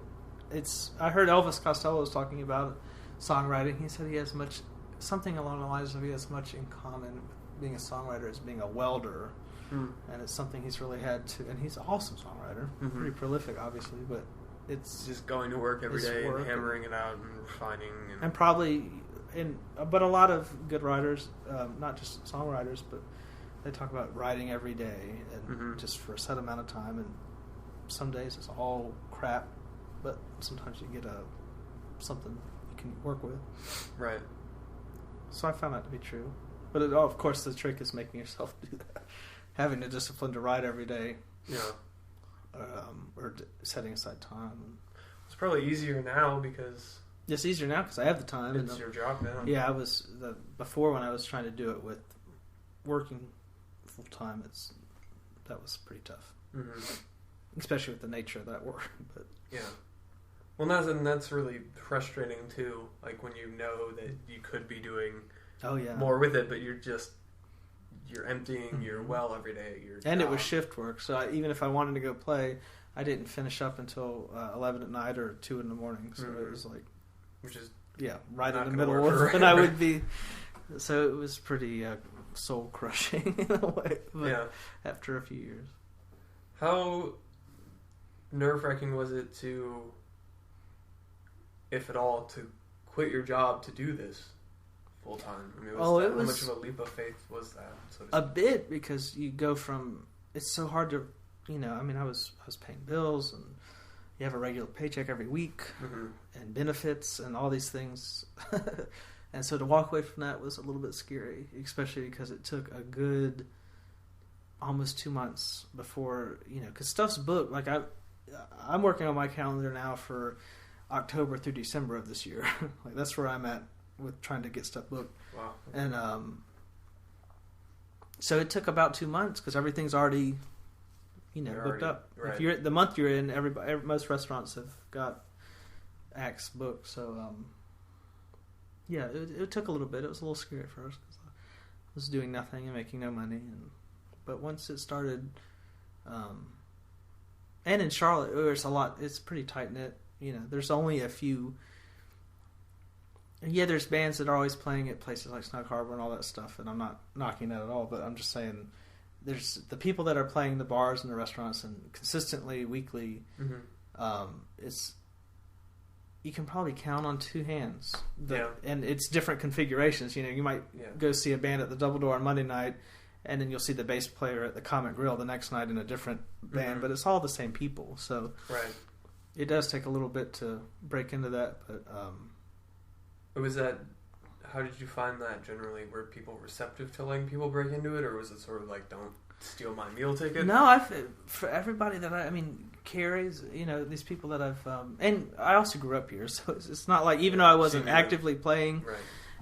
Speaker 2: I heard Elvis Costello was talking about songwriting. He said he has something along the lines of he has much in common with being a songwriter as being a welder, and it's something he's really had to. And he's an awesome songwriter, pretty prolific, obviously, but it's
Speaker 1: just going to work every day and hammering it out and refining,
Speaker 2: and probably but a lot of good writers, not just songwriters, but they talk about writing every day and just for a set amount of time. And some days it's all crap, but sometimes you get something you can work with.
Speaker 1: Right.
Speaker 2: So I found that to be true. But of course the trick is making yourself do that. Having the discipline to write every day.
Speaker 1: Yeah.
Speaker 2: Or setting aside time.
Speaker 1: It's probably easier now because...
Speaker 2: It's easier now because I have the time.
Speaker 1: It's your job now.
Speaker 2: Yeah, before when I was trying to do it with working full time, that was pretty tough. Especially with the nature of that work. But
Speaker 1: yeah. Well, that's really frustrating too. Like when you know that you could be doing more with it, but you're emptying your well every day.
Speaker 2: And it was shift work, so even if I wanted to go play, I didn't finish up until 11 at night or 2 in the morning. So it was like,
Speaker 1: which is
Speaker 2: right in the middle of when I would be. So it was pretty soul crushing in a way. But after a few years,
Speaker 1: how nerve-wracking was it to if at all, to quit your job to do this full time? I mean, how much of a leap of faith was that? So
Speaker 2: a bit, because you go from, it's so hard to, you know, I mean, I was paying bills, and you have a regular paycheck every week, and benefits and all these things. And so to walk away from that was a little bit scary, especially because it took a good almost 2 months before, you know, because stuff's booked. Like I'm working on my calendar now for October through December of this year. Like that's where I'm at with trying to get stuff booked.
Speaker 1: Wow.
Speaker 2: And so it took about 2 months because everything's already, you know, booked up.
Speaker 1: Right.
Speaker 2: If you're the month you're in, most restaurants have got acts booked. So yeah, it took a little bit. It was a little scary at first because I was doing nothing and making no money, but once it started, and in Charlotte, there's a lot. It's pretty tight knit. You know, there's only a few. Yeah, there's bands that are always playing at places like Snug Harbor and all that stuff, and I'm not knocking that at all. But I'm just saying, there's the people that are playing the bars and the restaurants and consistently, weekly. It's you can probably count on two hands. And it's different configurations. You know, you might go see a band at the Double Door on Monday night, and then you'll see the bass player at the Comet Grill the next night in a different band, but it's all the same people. So it does take a little bit to break into that. But
Speaker 1: was that? How did you find that generally? Were people receptive to letting people break into it, or was it sort of like, don't steal my meal ticket?
Speaker 2: No, for everybody that I mean, Carrie's, you know, these people that I've, and I also grew up here, so it's not like, even though I wasn't actively playing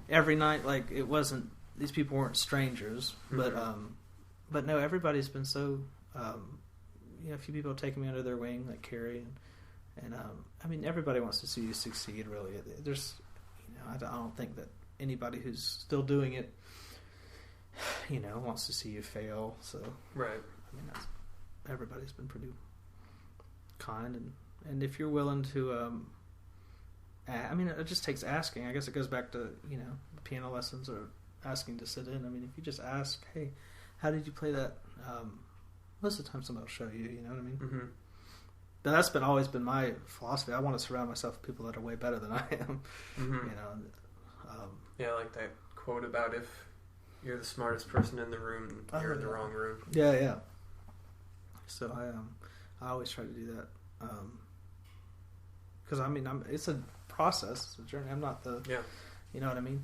Speaker 2: every night, like it wasn't, these people weren't strangers, but no, everybody's been so, you know, a few people have taken me under their wing, like Carrie, and I mean, everybody wants to see you succeed, really. There's, you know, I don't think that anybody who's still doing it, you know, wants to see you fail. So I mean, everybody's been pretty kind, and if you're willing to, I mean, it just takes asking. I guess it goes back to, you know, piano lessons or asking to sit in. I mean, if you just ask, hey, how did you play that? Most of the time, somebody will show you. You know what I mean? But that's always been my philosophy. I want to surround myself with people that are way better than I am. You know.
Speaker 1: Yeah, like that quote about if you're the smartest person in the room, you're in the wrong room.
Speaker 2: Yeah. So I always try to do that. Because I mean, it's a process, it's a journey. I'm not the, you know what I mean?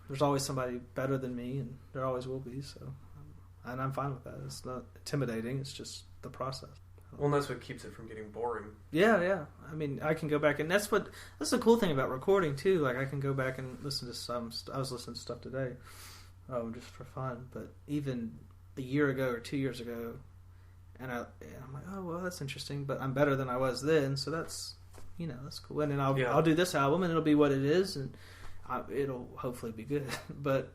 Speaker 2: There's always somebody better than me, and there always will be. So, and I'm fine with that. It's not intimidating. It's just the process.
Speaker 1: Well, and that's what keeps it from getting boring.
Speaker 2: Yeah. I mean, I can go back, and that's the cool thing about recording too. Like, I can go back and listen to some. I was listening to stuff today, just for fun. But even a year ago or 2 years ago, and I'm like, oh well, that's interesting. But I'm better than I was then, so that's, you know, that's cool. And then I'll do this album, and it'll be what it is, and it'll hopefully be good. But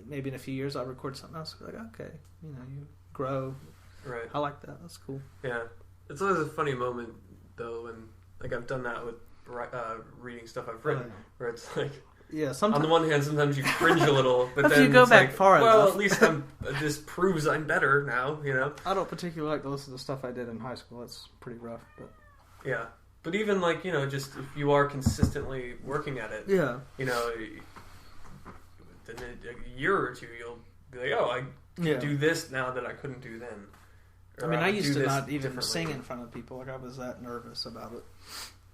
Speaker 2: maybe in a few years, I'll record something else. Like, okay, you know, you grow.
Speaker 1: Right.
Speaker 2: I like that. That's cool.
Speaker 1: Yeah. It's always a funny moment, though, and like I've done that with reading stuff I've written, where it's like, sometimes, on the one hand, sometimes you cringe a little, but then
Speaker 2: you go back
Speaker 1: like,
Speaker 2: far enough.
Speaker 1: Well, at least this proves I'm better now, you know?
Speaker 2: I don't particularly like to listen to stuff I did in high school. It's pretty rough, but...
Speaker 1: Yeah. But even, like, you know, just if you are consistently working at it, you know, in a year or two, you'll be like, oh, I can do this now that I couldn't do then.
Speaker 2: I mean, I used to not even sing in front of people. Like, I was that nervous about it.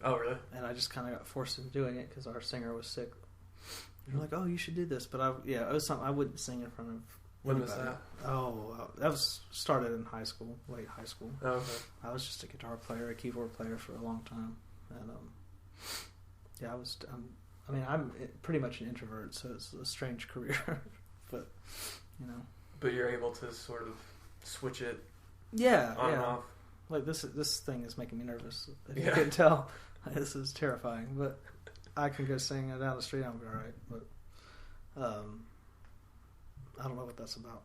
Speaker 1: Oh, really?
Speaker 2: And I just kind of got forced into doing it because our singer was sick. You're like, oh, you should do this. But it was something I wouldn't sing in front of.
Speaker 1: When was that?
Speaker 2: That was started in high school, late high school.
Speaker 1: Oh, okay.
Speaker 2: I was just a guitar player, a keyboard player for a long time. And, I'm pretty much an introvert, so it's a strange career. But, you know.
Speaker 1: But you're able to sort of switch it.
Speaker 2: On
Speaker 1: and off.
Speaker 2: Like this thing is making me nervous. If you can tell, this is terrifying. But I can go sing down the street, I'll be all right. But I don't know what that's about.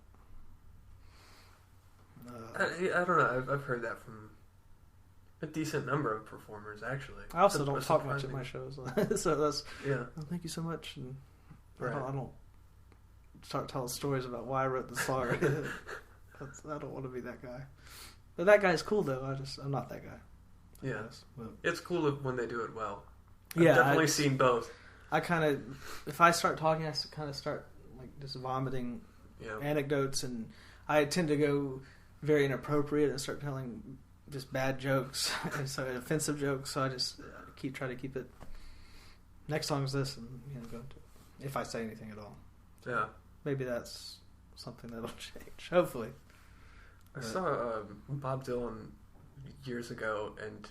Speaker 1: I don't know. I've heard that from a decent number of performers, actually.
Speaker 2: I also don't talk much at my shows, so that's thank you so much. And I don't start telling stories about why I wrote the song. I don't want to be that guy. But that guy's cool, though. I'm not that guy.
Speaker 1: It's cool when they do it well. I've definitely seen both.
Speaker 2: I kind of, if I start talking, I kind of start like just vomiting anecdotes, and I tend to go very inappropriate and start telling just bad jokes and so offensive jokes. So I just try to keep it. Next song is this, and go into it, if I say anything at all.
Speaker 3: Yeah,
Speaker 2: maybe that's something that'll change. Hopefully.
Speaker 3: I saw Bob Dylan years ago, and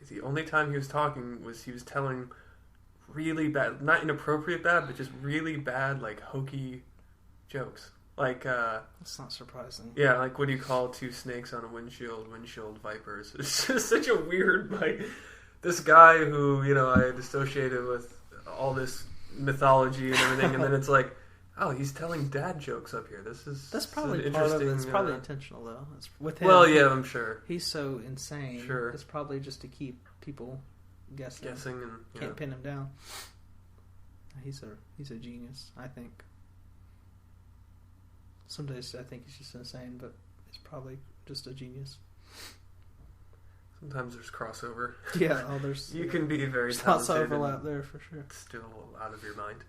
Speaker 3: the only time he was talking was he was telling really bad, not inappropriate bad, but just really bad, like hokey jokes. Like
Speaker 2: that's not surprising.
Speaker 3: Yeah, like what do you call two snakes on a windshield vipers? It's just such a weird, like, this guy who I had associated with all this mythology and everything, and then it's like, oh, he's telling dad jokes up here.
Speaker 2: That's probably part of it. It's probably intentional though. It's with him.
Speaker 3: Well, yeah, I'm sure
Speaker 2: he's so insane.
Speaker 3: Sure,
Speaker 2: it's probably just to keep people guessing
Speaker 3: and
Speaker 2: can't pin him down. He's a genius, I think. Some days I think he's just insane, but he's probably just a genius.
Speaker 3: Sometimes there's crossover.
Speaker 2: Yeah, there's.
Speaker 3: You can be very talented.
Speaker 2: Lots of overlap there for sure.
Speaker 3: Still out of your mind.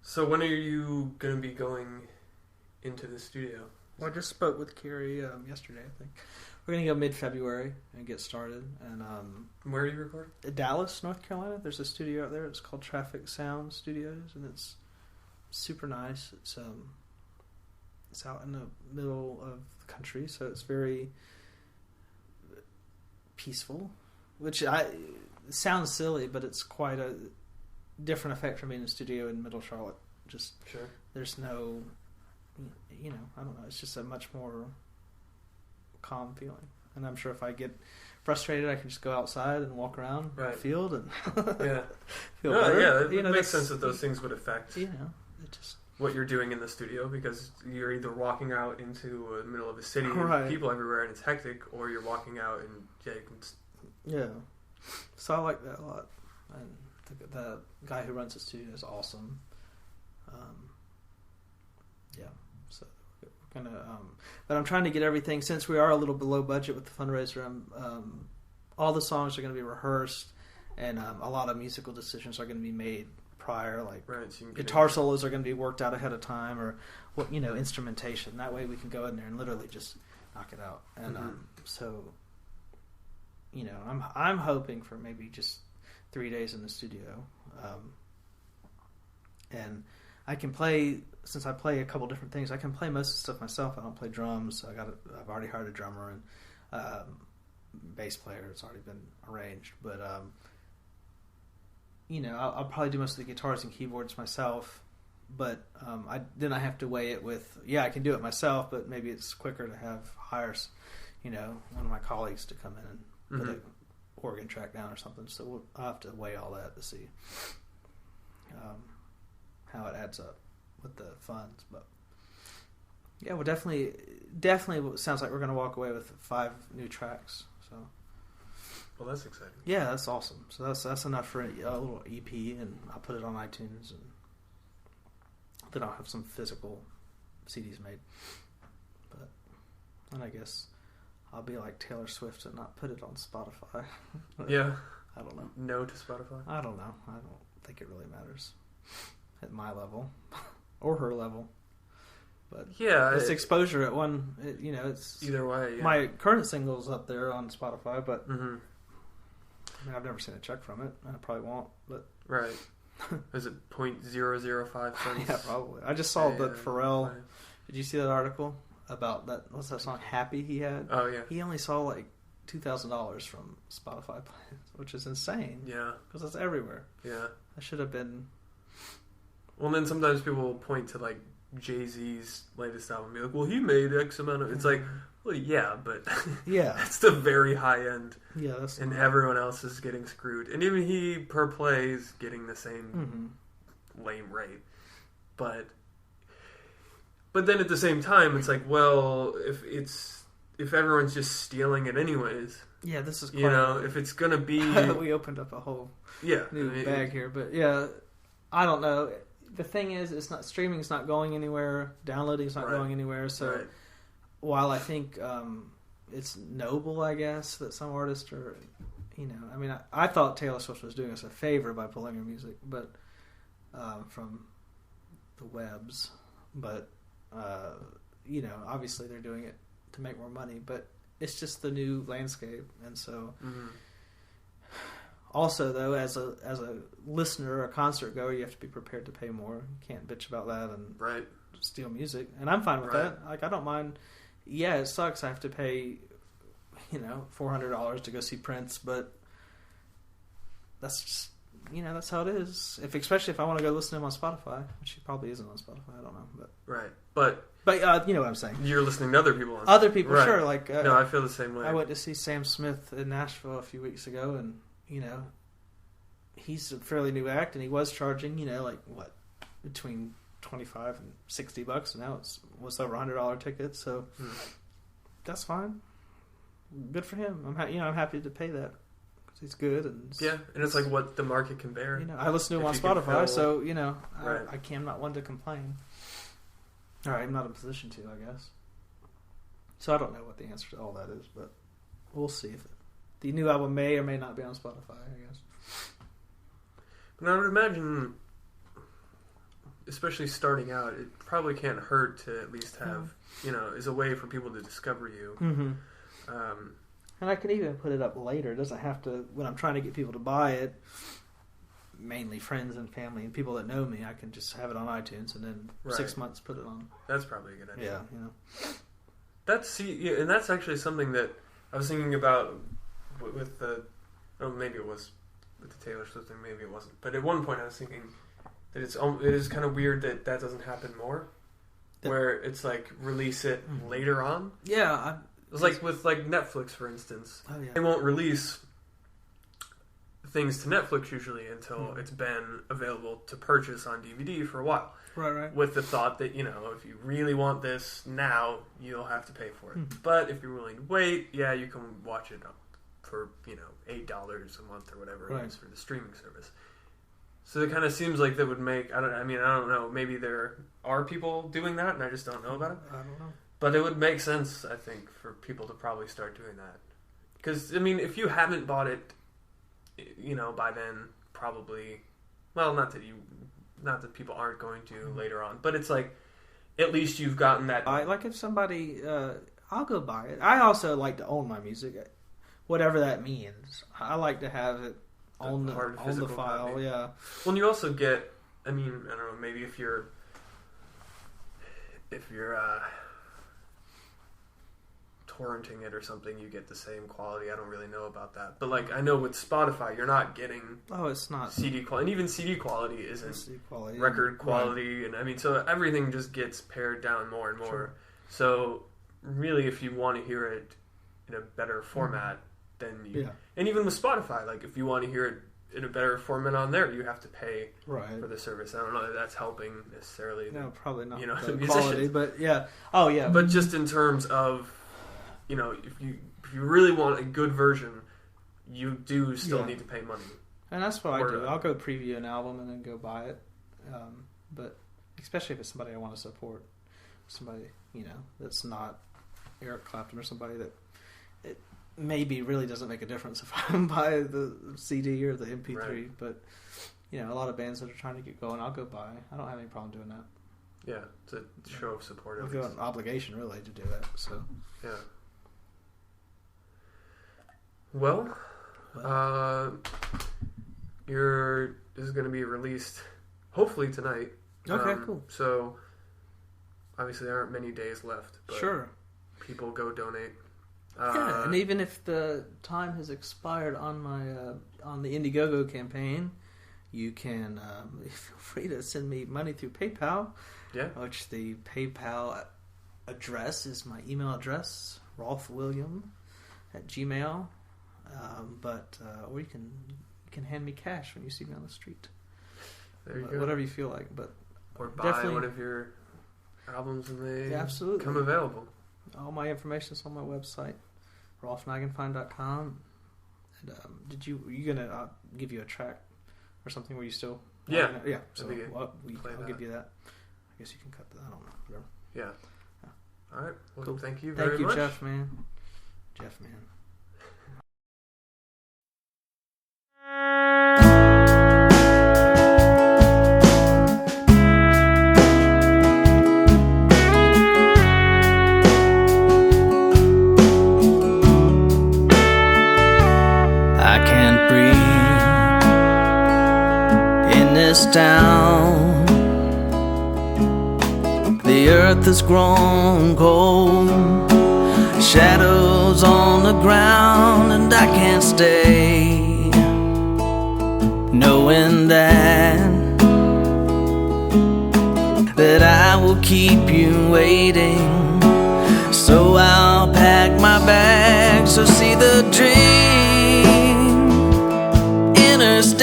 Speaker 3: So when are you going to be going into the studio?
Speaker 2: Well, I just spoke with Carrie yesterday, I think. We're going to go mid-February and get started. And
Speaker 3: where are you recording?
Speaker 2: Dallas, North Carolina. There's a studio out there. It's called Traffic Sound Studios, and it's super nice. It's out in the middle of the country, so it's very peaceful, which it sounds silly, but it's quite a different effect from being in a studio in Middle Charlotte. Just
Speaker 3: sure.
Speaker 2: There's no, I don't know. It's just a much more calm feeling, and I'm sure if I get frustrated, I can just go outside and walk around the field and feel better.
Speaker 3: Yeah, it makes sense that those things would affect
Speaker 2: it just
Speaker 3: what you're doing in the studio, because you're either walking out into the middle of a city
Speaker 2: right.
Speaker 3: with people everywhere and it's hectic, or you're walking out and you can.
Speaker 2: So I like that a lot, and the guy who runs the studio is awesome. So we're gonna, but I'm trying to get everything, since we are a little below budget with the fundraiser. All the songs are going to be rehearsed, and a lot of musical decisions are going to be made prior, like
Speaker 3: so
Speaker 2: guitar solos are going to be worked out ahead of time, or instrumentation. That way we can go in there and literally just knock it out. And so I'm hoping for maybe just 3 days in the studio, and I can play, since I play a couple different things, I can play most of the stuff myself. I don't play drums, so I've already hired a drummer and bass player. It's already been arranged, but I'll probably do most of the guitars and keyboards myself. But then I have to weigh it with, I can do it myself, but maybe it's quicker to hire one of my colleagues to come in and put a organ track down or something. So I'll have to weigh all that to see how it adds up with the funds. But well, definitely sounds like we're going to walk away with 5 new tracks. So,
Speaker 3: well, that's exciting.
Speaker 2: Yeah, that's awesome. So that's enough for a little EP, and I'll put it on iTunes, and then I'll have some physical CDs made. And I guess I'll be like Taylor Swift and not put it on Spotify.
Speaker 3: Yeah.
Speaker 2: I don't know.
Speaker 3: No to Spotify?
Speaker 2: I don't know. I don't think it really matters at my level or her level. But it's exposure at one. It's
Speaker 3: either way. Yeah.
Speaker 2: My current single's up there on Spotify, but I mean, I've never seen a check from it. I probably won't. But
Speaker 3: right. Is it 0.005 cents?
Speaker 2: Yeah, probably. I just saw that Pharrell. Did you see that article about that? What's that song? Happy he had.
Speaker 3: Oh yeah.
Speaker 2: He only saw like $2,000 from Spotify plays, which is insane.
Speaker 3: Yeah.
Speaker 2: Because that's everywhere.
Speaker 3: Yeah.
Speaker 2: That should have been.
Speaker 3: Well, then sometimes people will point to like Jay-Z's latest album and be like, well, he made X amount of... It's like, well, yeah, but it's the very high end.
Speaker 2: Yeah, that's...
Speaker 3: And everyone else is getting screwed. And even he, per play, is getting the same lame rate. But then at the same time, it's like, well, if everyone's just stealing it anyways...
Speaker 2: Yeah, this is quite...
Speaker 3: if it's going to be...
Speaker 2: we opened up a whole new bag here. But yeah, I don't know. The thing is, streaming's not going anywhere. Downloading's not going anywhere. So while I think it's noble, I guess, that some artists are, I mean, I thought Taylor Swift was doing us a favor by pulling her music, but from the webs, but obviously they're doing it to make more money, but it's just the new landscape, and so. Mm-hmm. Also, though, as a listener or a concert goer, you have to be prepared to pay more. You can't bitch about that and steal music. And I'm fine with that. Like, I don't mind. Yeah, it sucks. I have to pay, $400 to go see Prince, but that's just, that's how it is. Especially if I want to go listen to him on Spotify, which he probably isn't on Spotify. I don't know, but But you know what I'm saying.
Speaker 3: You're listening to other people on Spotify.
Speaker 2: Other people, sure. Like
Speaker 3: no, I feel the same way.
Speaker 2: I went to see Sam Smith in Nashville a few weeks ago, and he's a fairly new act, and he was charging, between $25 and $60, and now was over $100 tickets, so that's fine. Good for him. I'm happy to pay that because he's good, and
Speaker 3: it's like what the market can bear.
Speaker 2: I listen to him on Spotify, so I'm not one to complain. All right, I'm not in a position to, I guess. So I don't know what the answer to all that is, but we'll see if the new album may or may not be on Spotify, I guess.
Speaker 3: But I would imagine, especially starting out, it probably can't hurt to at least have, is a way for people to discover you.
Speaker 2: Mm-hmm. And I can even put it up later. It doesn't have to, when I'm trying to get people to buy it, mainly friends and family and people that know me, I can just have it on iTunes and then 6 months put it on.
Speaker 3: That's probably a good idea.
Speaker 2: Yeah,
Speaker 3: and that's actually something that I was thinking about with maybe it was with the Taylor Swift thing, maybe it wasn't. But at one point I was thinking that it is kind of weird that doesn't happen more, where it's like release it later on.
Speaker 2: Yeah.
Speaker 3: It's like with Netflix, for instance.
Speaker 2: Oh, yeah.
Speaker 3: They won't release things to Netflix usually until it's been available to purchase on DVD for a while.
Speaker 2: Right.
Speaker 3: With the thought that, if you really want this now, you'll have to pay for it. But if you're willing to wait, you can watch it for, $8 a month or whatever it is for the streaming service. So it kind of seems like that would make, I don't know, maybe there are people doing that and I just don't know about it.
Speaker 2: I don't know.
Speaker 3: But it would make sense, I think, for people to probably start doing that. Because, if you haven't bought it, by then, probably, well, not that people aren't going to later on, but it's like, at least you've gotten that.
Speaker 2: If somebody, I'll go buy it. I also like to own my music, whatever that means. I like to have it on the file, copy. Yeah.
Speaker 3: Well, and you also get, I don't know, maybe if you're torrenting it or something, you get the same quality. I don't really know about that, but I know with Spotify, you're not getting.
Speaker 2: Oh, it's not
Speaker 3: CD quality, and even CD quality isn't
Speaker 2: CD quality,
Speaker 3: record quality, and so everything just gets pared down more and more. Sure. So really, if you want to hear it in a better format, then and even with Spotify, if you want to hear it in a better format on there, you have to pay for the service. I don't know that that's helping necessarily.
Speaker 2: No, probably not.
Speaker 3: The
Speaker 2: quality, but yeah. Oh, yeah.
Speaker 3: But just in terms of, if you really want a good version, you do still need to pay money.
Speaker 2: And that's what I do. I'll go preview an album and then go buy it. But especially if it's somebody I want to support, somebody that's not Eric Clapton or somebody that it maybe really doesn't make a difference if I buy the CD or the MP3. Right. But a lot of bands that are trying to get going, I'll go buy. I don't have any problem doing that.
Speaker 3: Yeah, it's a show of support.
Speaker 2: I feel an obligation really to do that. So
Speaker 3: yeah. Well, this is going to be released hopefully tonight.
Speaker 2: Okay, cool.
Speaker 3: So obviously there aren't many days left. But
Speaker 2: sure.
Speaker 3: People go donate.
Speaker 2: Yeah, and even if the time has expired on my on the Indiegogo campaign, you can feel free to send me money through PayPal.
Speaker 3: Yeah.
Speaker 2: Which the PayPal address is my email address, rolfewilliam@gmail.com. Or you can hand me cash when you see me on the street.
Speaker 3: There you go.
Speaker 2: Whatever you feel like,
Speaker 3: or buy one of your albums when they
Speaker 2: absolutely
Speaker 3: come available.
Speaker 2: All my information is on my website, rolfeneigenfind.com. And you gonna give you a track or something where you still
Speaker 3: yeah.
Speaker 2: So I'll give you that. I guess you can cut that. I don't know. Whatever.
Speaker 3: Yeah. All right. Well,
Speaker 2: cool.
Speaker 3: Thank you very much.
Speaker 2: Thank you, Jeff, man. Jeff, man.
Speaker 4: I can't breathe in this town. The earth has grown cold, shadows on the ground, and I can't stay knowing that I will keep you waiting. So I'll pack my bags, so see the dream. Interstates,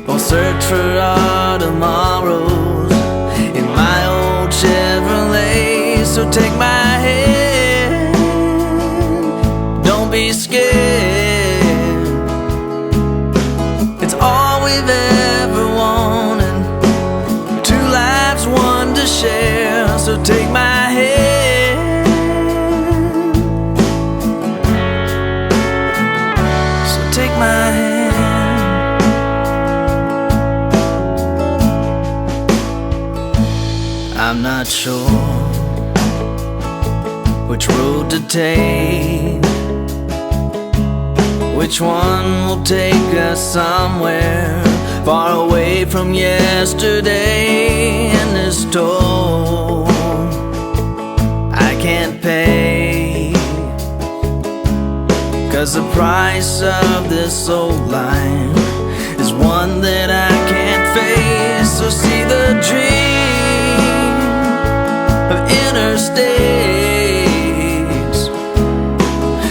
Speaker 4: I'll search for our tomorrows in my old Chevrolet. So take my hand, don't be scared. It's all we've ever wanted, two lives, one to share. So take my hand, so take my hand. I'm not sure which road to take, which one will take us somewhere far away from yesterday. And this toll I can't pay, 'cause the price of this old life is one that I can't face. So see the dream of interstates,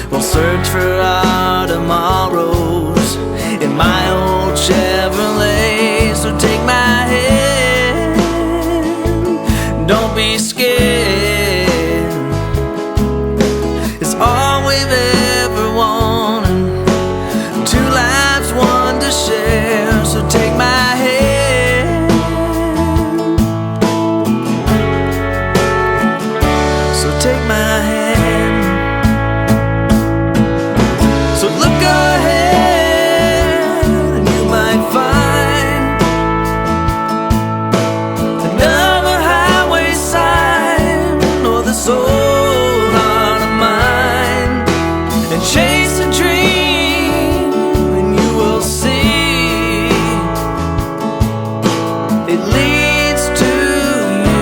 Speaker 4: we'll search for our tomorrows in my old Chevrolet. So take my hand, don't be scared. It's all we've ever wanted, two lives, one to share. So take my hand, so take my hand. So look ahead, and you might find another highway sign, or this old heart of mine, and chase a dream, and you will see it leads to you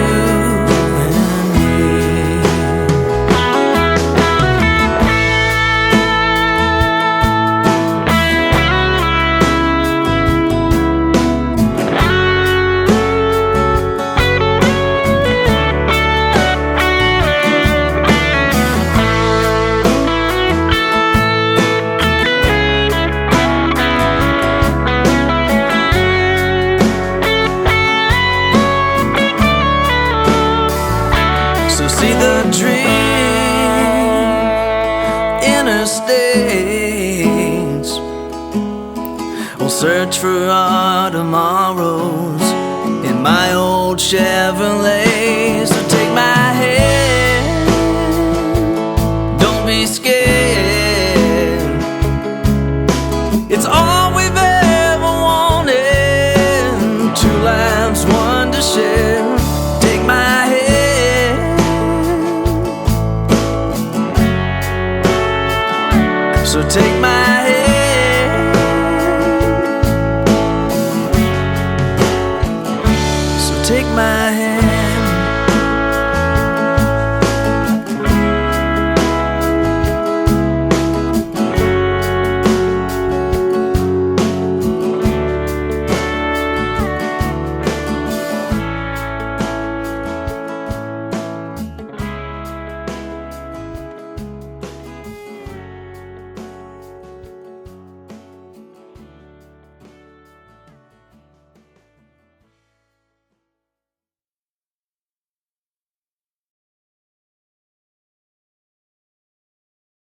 Speaker 4: and me. So see the dream, interstates, we'll search for our tomorrows in my old Chevrolet. So take my hand, don't be scared. It's all we've ever wanted, two lives, one to share. Take my hand, so take my hand, so take my hand.